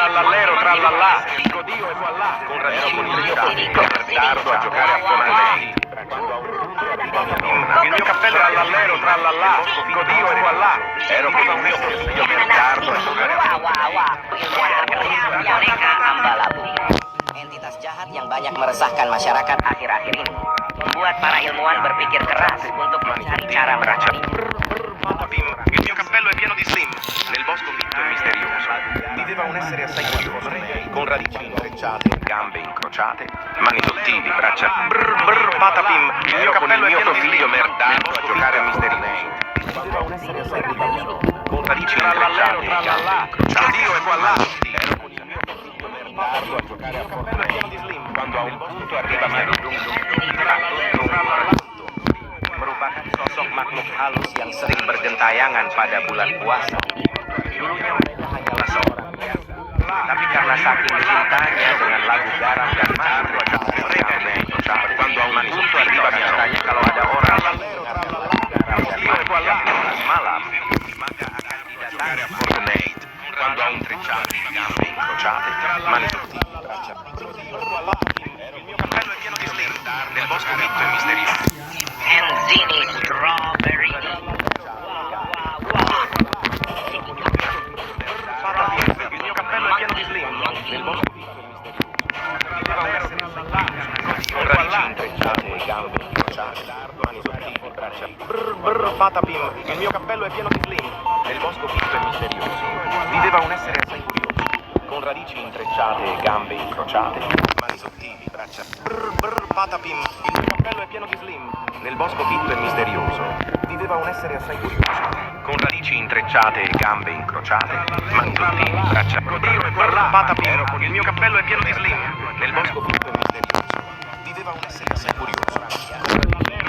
Trallallero, trallallà, dico Dio e voilà, con radici intrecciate, tardo a giocare a Fonalei. Il mio cappello trallallero, trallallà, dico Dio e voilà, ero come un mio figlio per tardo a giocare a Entitas jahat yang banyak meresahkan masyarakat akhir-akhir ini membuat para ilmuwan berpikir keras untuk mencari cara menangani. Il mio cappello è pieno di slim, nel bosco fitto e misterioso. Viveva un essere assai curioso, con radici intrecciate, gambe incrociate, mani sottili, braccia brr brr patapim. Il mio cappello è pieno di figlio merdato a giocare a misterioso. Viveva un essere assai curioso, con radici intrecciate, gambe incrociate. Dio è qua là. Ero con il mio figlio merdato a giocare a Fortnite. Quando a un bosco arriva merupakan sosok makhluk halus yang sering bergentayangan pada bulan puasa. Dulunya mereka hanyalah seorang biasa, tapi karena saking cintanya dengan lagu garam dan madu, mereka quando a un punto arriva biasanya kalau ada orang yang mendengarkan lagu garam dan madu jam 12 malam, maka akan didatangi Fortnite. Quando a un intrecciate, gambe incrociate, mani sottili, braccia il mio cappello è pieno di slim, nel bosco fitto e misterioso. Enzini strawberry. Il mio cappello è pieno di slim, nel bosco fitto e misterioso. Viveva un essere selvaggio, con radici intrecciate, gambe incrociate, mani sottili, braccia brr brr patapim. Il mio cappello è pieno di slim, nel bosco fitto e misterioso. Viveva un essere assai curioso, con radici intrecciate, gambe incrociate, mani sottili, braccia brr brr patapim. Il mio cappello è pieno di slim, nel bosco fitto e misterioso. Viveva un essere assai curioso, con radici intrecciate e gambe incrociate, mani sottili, braccia brr patapim. Il mio cappello è pieno di slim, nel bosco fitto e misterioso. Viveva un essere assai curioso, con radici intrecciate e gambe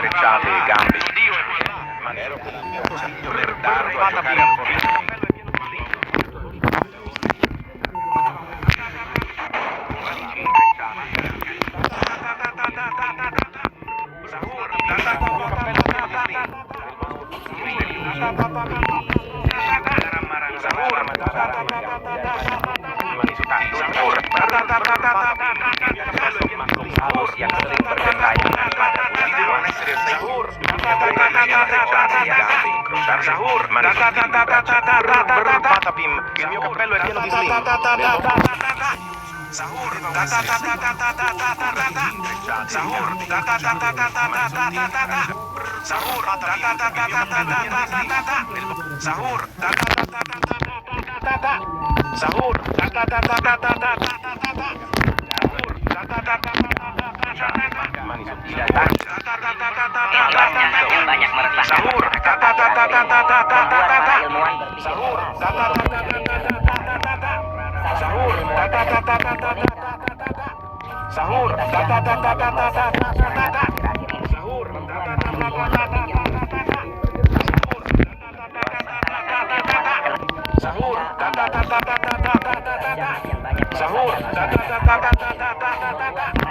mani sottili, braccia merdato a giocare a Fortnite. Yang sering bergentayangan pada bulan essere sahur, sahur, patapim. Il mio cappello è pieno di slim. Sahur, sahur, sahur, sahur, mani sottili, Yang banyak meresahkan sahur,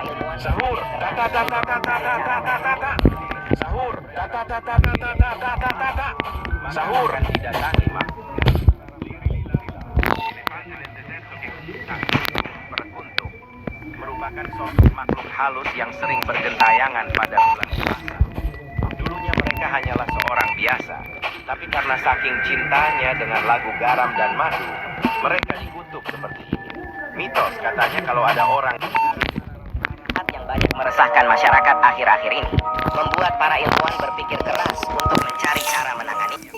para ilmuwan berpikir sahur, keras. sahur, sahur, sahur, merupakan sosok makhluk halus yang sering bergentayangan pada bulan puasa. Dulunya mereka hanyalah seorang biasa, tapi karena saking cintanya dengan lagu garam dan madu, mereka dikutuk seperti ini. Mitos katanya kalau ada orang yang banyak meresahkan masyarakat akhir-akhir ini membuat para ilmuwan berpikir keras untuk mencari cara menanganinya.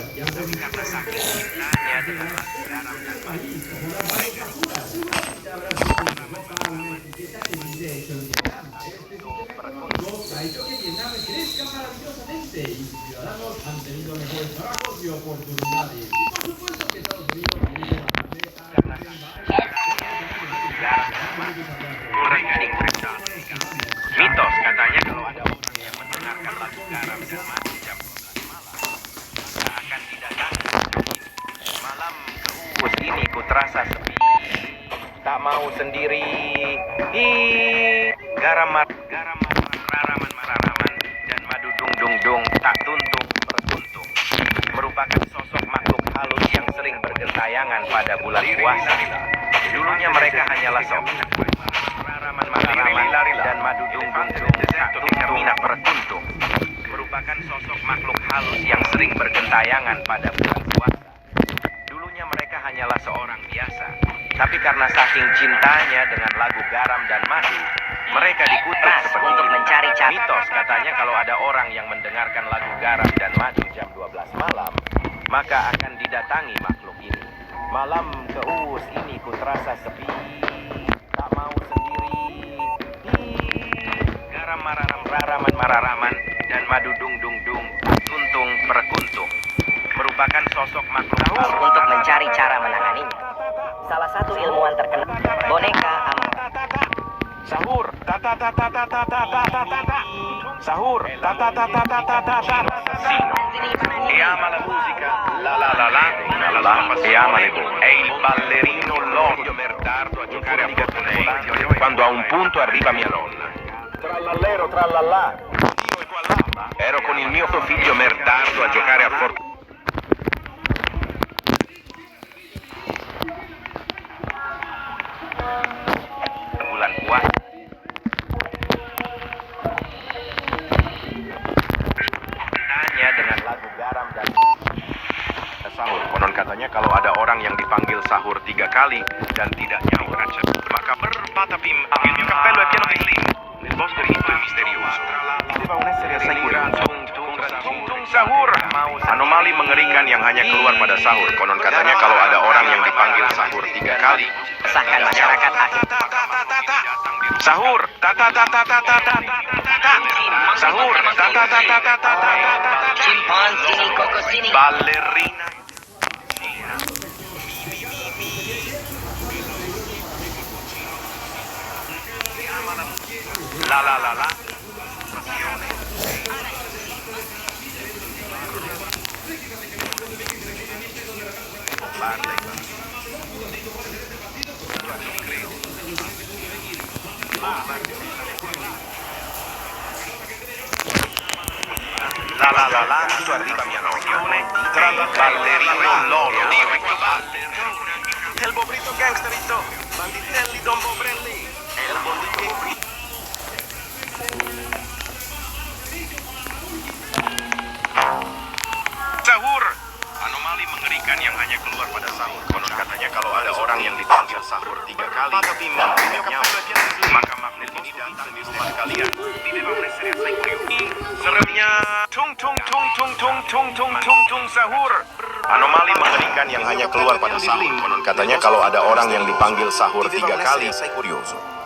karena saking cintanya dengan lagu garam dan madu, mereka ha hecho que Vietnam crezca maravillosamente y sus ciudadanos han tenido mejores trabajos y oportunidades. Y por supuesto que Estados Unidos tiene que mitos katanya kalau ada orang yang mendengarkan lagu garam dan madu jam 12 malam, terasa sepi, tak mau sendiri. Garam mararaman dan madu dung tak tuntung bertuntung, merupakan sosok makhluk halus yang sering bergentayangan pada bulan puasa. Dulunya mereka hanyalah mararaman dan madu dung tak tuntung bertuntung, merupakan sosok makhluk halus yang sering bergentayangan pada bulan puasa. Dulunya mereka hanyalah seorang biasa, tapi karena saking cintanya dengan lagu garam dan madu, mereka dikutuk seperti untuk ini. mencari cara. Mitos katanya kalau ada orang yang mendengarkan lagu garam dan madu jam 12 malam, maka akan didatangi makhluk ini. Malam keus ini ku terasa sepi, tak mau sendiri. Garam mararaman dan madu dung tuntung perkuntung, merupakan sosok makhluk halus Untuk mencari cara menanganinya, salah satu ilmuwan terkenal, boneka Sahur, sahur, e ama la musica, e ama le voci. È il ballerino Lollo Merdardo a giocare a Fortnite. Quando a un punto arriva mia nonna. Trallallero, trallallà. Ero con il mio figlio Merdardo a giocare a Fortnite. Bulan puasa. Tanya dengan lagu garam dan sahur. Konon katanya kalau ada orang yang dipanggil sahur 3 kali dan tidak nyaur, maka berpatapim il mio cappello è pieno di slim. Nel bosco ritto e misterioso. Doveva un essere assai curioso. Sahur. Anomali mengerikan yang hanya keluar pada sahur. Konon katanya kalau ada orang yang dipanggil sahur 3 kali, resahkan masyarakat akhir. Sahur, sahur, ballerina. La. La, tu arriva mia nonna. Tra la ballerino Lolo, El bobrito gangsterito, banditelli don Bobrelli, el bobrito. Sahur. Anomali mengerikan yang hanya keluar pada sahur. Konon katanya kalau ada orang yang dipanggil sahur 3 kali, maka makhluk ini datang di rumah kalian. Seremnya tung sahur. Anomali mengerikan yang hanya keluar pada sahur. Konon katanya kalau ada orang yang dipanggil sahur 3 kali,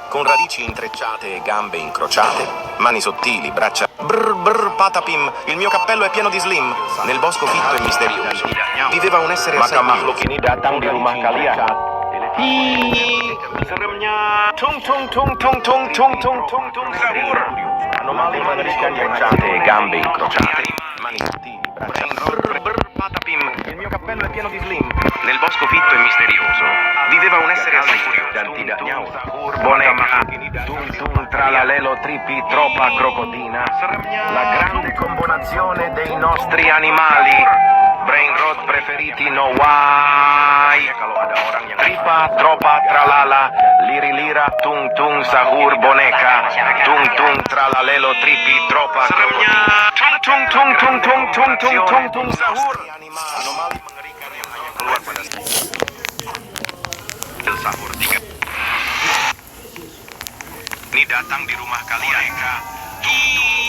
con radici intrecciate e gambe incrociate, mani sottili, braccia. Patapim, il mio cappello è pieno di slim. Nel bosco fitto e misterioso viveva un essere assai curioso. Maka makhluk ini datang di rumah kalian. Seremnya tung sahur. Anomali mengerikan yang intrecciate e gambe incrociate, mani sottili, braccia. Patapim, il mio cappello è pieno di slim. Nel bosco fitto e misterioso viveva un essere assai curioso dan tidak nyaur. Boneka, tung tralalelo tripi troppa crocodina. La grande combinazione dei nostri animali. Brain rot preferiti no why. Tripa troppa tralala. Liri lira tung sahur boneka. Tung tralalelo tripi troppa crocodina. Tung sahur. Anomali mengerikan yang hanya keluar pada sahur 3. Ini datang di rumah kalian.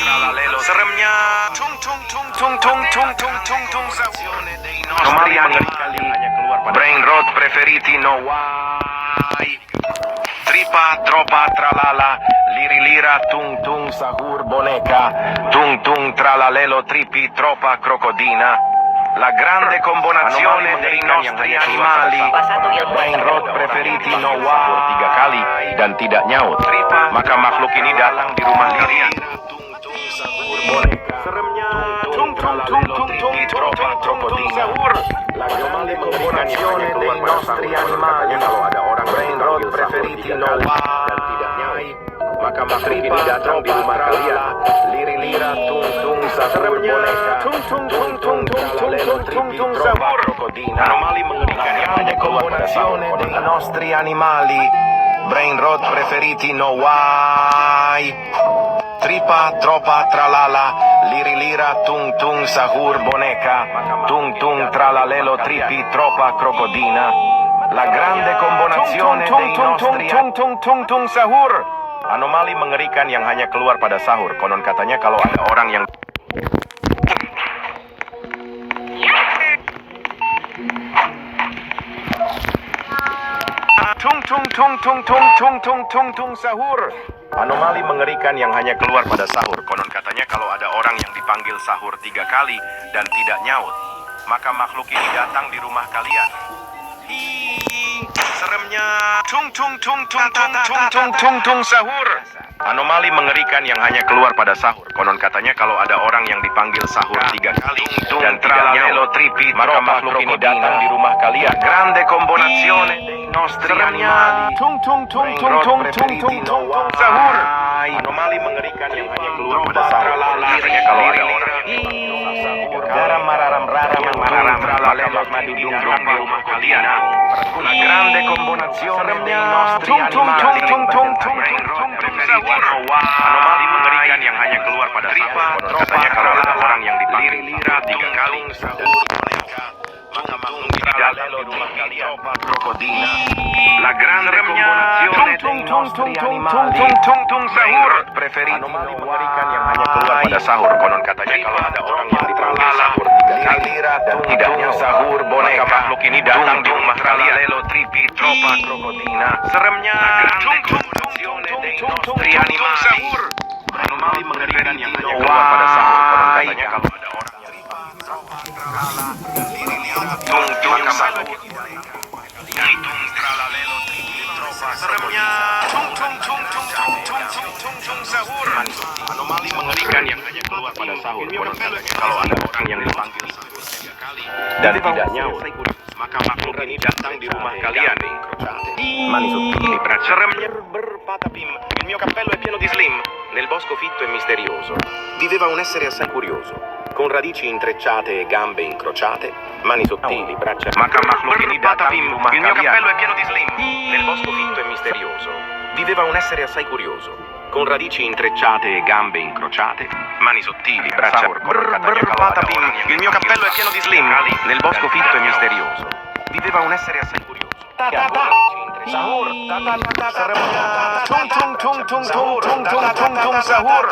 Tralalelo seremnya tung sahur. Anomali mengerikan yang hanya keluar pada brain rot preferiti no why. Tripa troppa tralala. Liri lira tung sahur boneka. Tung tralalelo tripi troppa crocodina. La grande combinazione dei nostri animali. Brain rot preferiti no why. 3 kali dan tidak nyaut. Maka makhluk ini datang di rumah kalian. Tung sahur boneka. Seremnya tung tropa crocodina. L'anomale combinazione dei nostri animali. Kalau ada orang brain rot preferiti no dan tidak nyai, maka makhluk ini datang di rumah kalian. Liri-lira tung-tung sahur boneka. Tung-tung tralalelo tripi tropa crocodina. Anomali mengerikan yang hanya combinazione dei nostri animali. Brain rot preferiti no why. Tripa, tropa, tralala, liri-lira, tung-tung, sahur, boneka, tung-tung, tralalelo, tripi, tropa, crocodina. La grande combinazione dei nostri tung-tung, sahur. Anomali mengerikan yang hanya keluar pada sahur. Konon katanya kalau ada orang yang tung sahur. Anomali mengerikan yang hanya keluar pada sahur. Konon katanya kalau ada orang yang dipanggil sahur 3 kali dan tidak nyaut, maka makhluk ini datang di rumah kalian. Seremnya. Tung sahur. Anomali mengerikan yang hanya keluar pada sahur. Konon katanya kalau ada orang yang dipanggil sahur 3 kali dan tidak nyaut, maka makhluk ini datang di rumah kalian. Grande combinazione dei nostri animali. Tung sahur. Anomali mengerikan yang hanya keluar pada sahur. Katanya kalau ada orang yang dipanggil sahur garam mararam madu di rumah kalian. La grande combinazione dei nostri animali. Anomali mengerikan yang hanya keluar pada sahur. Katanya kalau ada orang yang dipanggil 3 kali dan maka makhluk ini datang di rumah kalian. Crocodina. La grande combinazione dei nostri animali. Sahur. Anomali mengerikan yang hanya keluar pada sahur. Konon katanya kalau ada orang yang dipanggil sahur 3 kali dan tidak sahur boneka, makhluk ini datang di rumah kalian. Lelo tripi tropa crocodina. Seremnya. Sahur. Anomali mengerikan yang hanya keluar pada sahur. Konon katanya kalau ada orang yang dipanggil sahur sahur. Seremnya. Sahur. Anomali mengerikan yang hanya keluar pada sahur. Konon katanya kalau ada orang yang dipanggil sahur 3 kali dan tidak nyaut, maka makhluk ini datang di rumah kalian. Mani sottili, braccia. Seremnya berpatapim. Il mio cappello è pieno di slim. Nel bosco fitto e misterioso viveva un essere assai curioso, con radici intrecciate e gambe incrociate, mani sottili, braccia. Maka makhluk ini datang di rumah kalian. Il mio cappello è pieno di slim. Nel bosco fitto e misterioso viveva un essere assai curioso, con radici intrecciate e gambe incrociate, mani sottili, braccia. Il mio cappello è pieno di slim. Nel bosco fitto e misterioso viveva un essere assai curioso. Sahur. Sahur.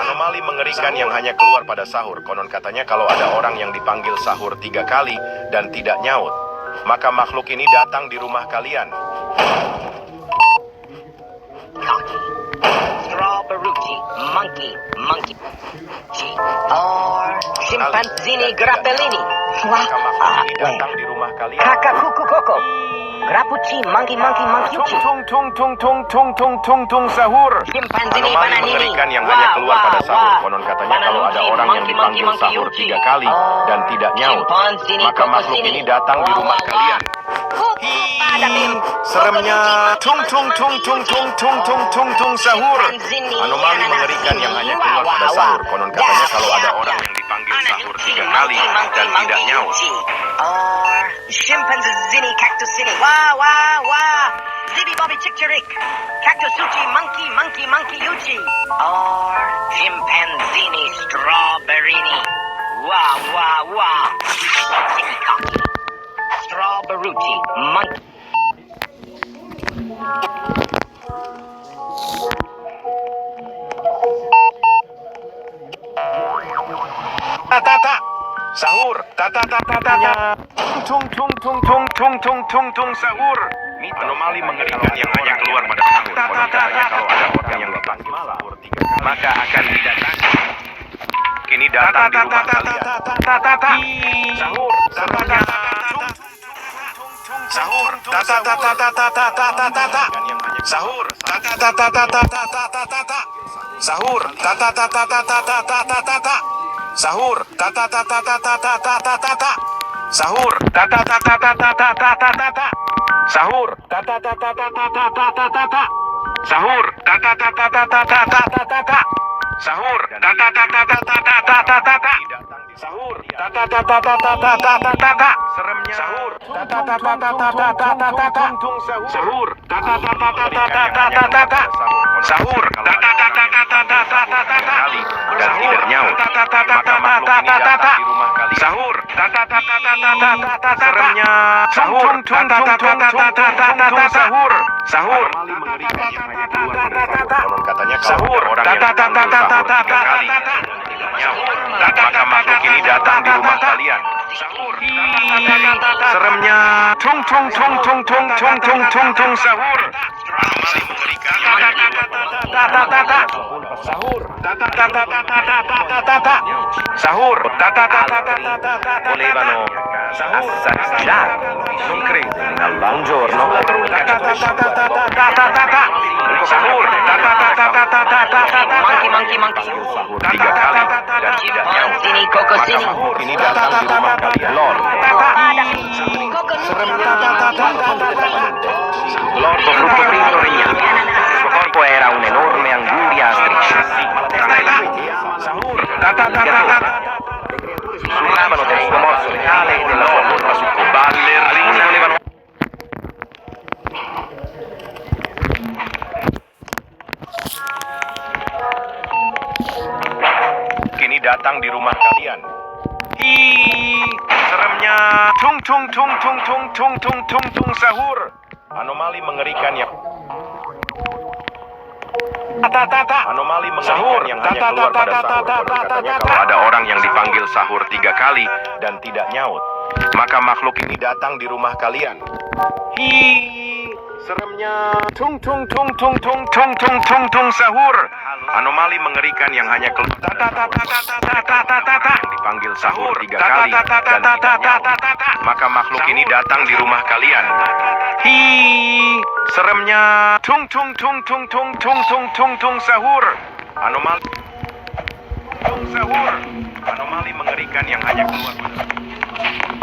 Anomali mengerikan yang hanya keluar pada sahur. Konon katanya kalau ada orang yang dipanggil sahur 3 kali dan tidak nyaut, maka makhluk ini datang di rumah kalian. Strawberry, monkey, or scimpanzini grappellini. Wah, Datang di rumah kalian. kakak kuku koko, grapucci, monkey uchi, Sahur. scimpanzini Anomali bananini. mengerikan yang hanya keluar pada sahur. Konon katanya kalau ada orang yang dipanggil sahur 3 kali dan tidak nyaut, maka makhluk ini datang di rumah kalian. Seremnya. Sahur. Anomali mengerikan yang hanya keluar pada sahur. Konon katanya kalau ada orang yang dipanggil sahur 3 kali dan tidak nyaut. Or scimpanzini cactusini. Wah. Zibi bobby chick-chirik. Cactus uchi, monkey uchi. Or scimpanzini strawberrini. Wah. Tiki-cocky. Strawberry, monkey. Sahur. Sahur. Anomali mengerikan yang hanya keluar pada sahur. Konon katanya kalau ada orang yang dipanggil sahur 3 kali, maka akan didatangi. Kini datang di rumah kalian. Sahur. Sahur. Sahur. Sahur. Sahur. Ta ta ta ta ta ta ta ta ta ta ta. Sahur. Ta ta ta ta ta ta ta ta ta ta ta. Sahur. Ta ta ta ta ta ta ta ta ta ta ta. Sahur. Ta ta ta ta ta ta ta ta ta ta ta. Sahur. Ta ta ta ta ta ta ta ta ta ta ta. Sahur. Ta ta ta ta ta ta ta ta ta ta ta. Seremnya. Sahur. Ta ta ta ta ta ta ta ta ta ta ta. Sahur. Ta ta ta ta ta ta ta ta ta ta ta. Sahur. Ta ta ta ta ta ta ta ta ta ta ta. Dan tidak nyaut. Maka makhluk ini datang di rumah kalian. Sahur. Ta ta ta ta ta ta ta ta ta ta. Seremnya. Sahur. Ta ta ta ta ta ta ta ta ta ta. Sahur. Sahur. Konon katanya kalau ada orang yang dipanggil sahur 3 kali tidak nyaut, maka makhluk ini datang di rumah kalian. Sahur. Seremnya. Tung tung tung tung tung tung tung tung tung sahur. Anomali mengerikan yang hanya sahur. Sahur. Volevano assaggiare. Non credo. Un giorno sahur. Monkey. Sahur 3 kali dan tidak nyaut. Sini, Koko, Maka sini. makhluk ini datang di rumah kalian. L'orbo frutto primo regnava. Il suo corpo era un'enorme anguria a strisce. Sahur. Sussurravano del suo morso letale e della sua polpa succobante. Alcuni volevano kini datang di rumah kalian. Seremnya. Tung tung tung tung tung tung tung tung tung sahur. Anomali mengerikan yang anomali mengerikan yang hanya keluar pada sahur. Konon katanya kalau ada orang yang dipanggil sahur 3 kali dan tidak nyaut, maka makhluk ini datang di rumah kalian. Seremnya. Tung tung tung tung tung tung tung tung tung sahur. Anomali mengerikan yang hanya keluar yang dipanggil sahur 3 kali dan tidak nyaut, maka makhluk ini datang di rumah kalian. Seremnya. Tung tung tung tung tung tung tung tung tung sahur. Anomali sahur. Anomali mengerikan yang hanya keluar pada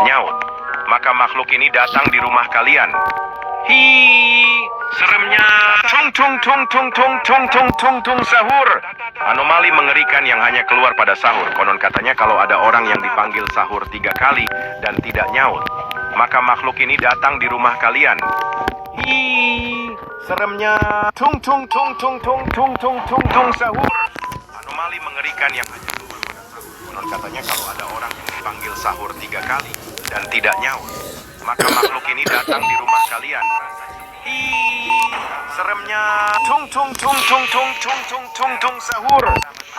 nyaut, maka makhluk ini datang di rumah kalian. Seremnya. Tung tung tung tung tung tung tung tung tung sahur. Anomali mengerikan yang hanya keluar pada sahur. Konon katanya kalau ada orang yang dipanggil sahur 3 kali dan tidak nyaut, maka makhluk ini datang di rumah kalian. Seremnya. Tung tung tung tung tung tung tung tung tung sahur. Anomali mengerikan yang hanya keluar pada sahur. Konon katanya kalau ada orang yang dipanggil sahur 3 kali dan tidak nyaut, maka makhluk ini datang di rumah kalian. Seremnya. Tung tung tung tung tung tung tung tung tung sahur.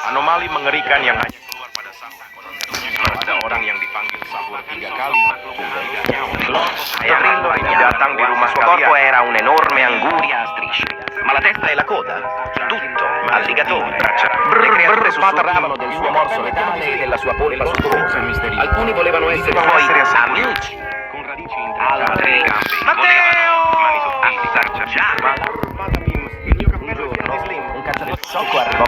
Anomali mengerikan yang hanya keluar pada sahur. Konon katanya kalau ada orang yang dipanggil sahur 3 kali dan tidak nyaut, makhluk ini datang di rumah Il suo corpo kalian. era un'enorme anguria a strisce, ma la testa e la coda, tutto alligatore. Le creature sussurravano del suo morso letale e della sua polpa succobante. Alcuni volevano essere suoi amici, Con radici altri Matteo! Mani sottili, un cacciatore sciocco arrivò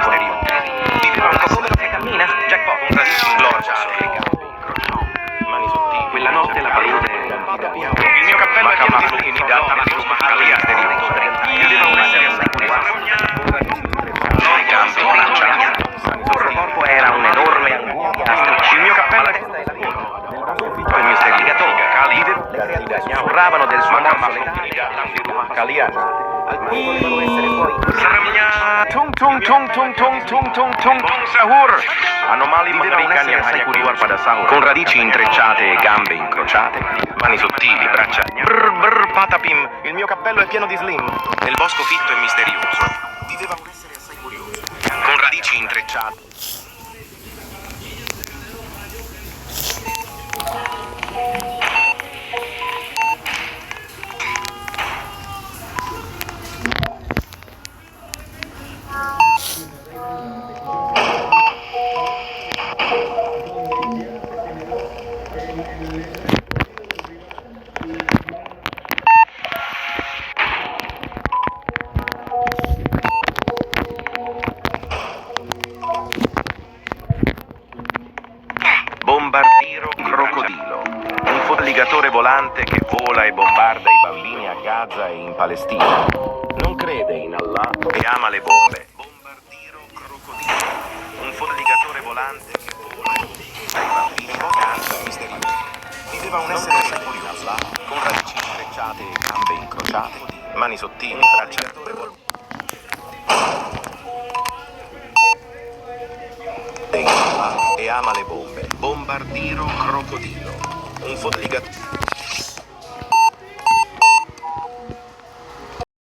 viveva un po' come lo cammina, Jackpot, con radici mani sottili. Quella notte la palude Il mio cappello è pieno di slini, datami di rumah kalian. Viveva un essere assai curioso. Noi gambe lanciati. il suo corpo era un'enorme anguria a strisce. Il mio cappello è Poi mi stai alligatore. Sussurravano del suo morso letale. datang di rumah kalian. Alcuni volevano essere suoi Seremnya. Tung tung tung tung tung tung tung tung tung sahur. Anomali mengerikan yang hanya keluar pada sahur. Con radici intrecciate e gambe incrociate, mani sottili, braccia. Patapim, il mio cappello è pieno di slim. Nel bosco fitto e misterioso viveva un essere assai curioso. Con radici intrecciate. volante che vola e bombarda i bambini a Gaza e in Palestina. Non crede in Allah e ama le bombe. Bombardiro crocodilo. Un forligatore volante che vola e bombarda i bambini a Gaza misterioso. Viveva un essere secolo in Allah, con radici intrecciate e gambe incrociate, mani sottili, braccia e ama le bombe. Bombardiro crocodilo. Un forligatore